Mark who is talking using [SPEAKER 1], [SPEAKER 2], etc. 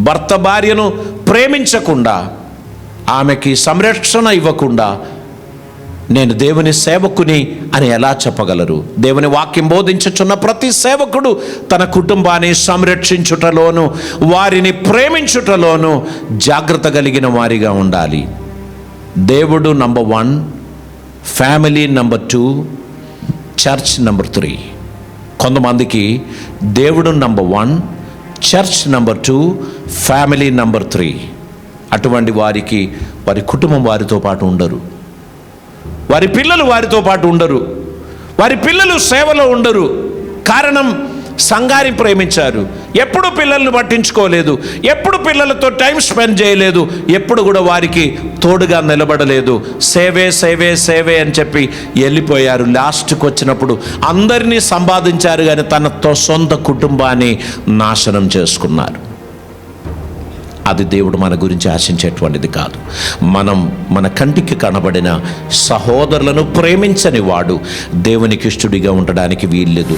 [SPEAKER 1] భర్త భార్యను ప్రేమించకుండా, ఆమెకి సంరక్షణ ఇవ్వకుండా నేను దేవుని సేవకుని అని ఎలా చెప్పగలరు? దేవుని వాక్యం బోధించుచున్న ప్రతి సేవకుడు తన కుటుంబాన్ని సంరక్షించుటలోను, వారిని ప్రేమించుటలోను జాగ్రత్త కలిగిన వారిగా ఉండాలి. దేవుడు number 1, family number 2, church number 3. కొంతమందికి దేవుడు number 1, church number 2, family number 3. అటువంటి వారికి వారి కుటుంబం వారితో పాటు ఉండరు, వారి పిల్లలు వారితో పాటు ఉండరు, వారి పిల్లలు సేవలో ఉండరు. కారణం, సంఘాన్ని ప్రేమించారు, ఎప్పుడు పిల్లల్ని పట్టించుకోలేదు, ఎప్పుడు పిల్లలతో టైం స్పెండ్ చేయలేదు, ఎప్పుడు కూడా వారికి తోడుగా నిలబడలేదు. సేవే సేవే సేవే అని చెప్పి వెళ్ళిపోయారు. లాస్ట్కి వచ్చినప్పుడు అందరినీ సంపాదించారు కానీ తనతో సొంత కుటుంబాన్ని నాశనం చేసుకున్నారు. అది దేవుడు మన గురించి ఆశించేటువంటిది కాదు. మనం మన కంటికి కనబడిన సహోదరులను ప్రేమించని వాడు దేవునికి ఇష్టడిగా ఉండడానికి వీల్లేదు.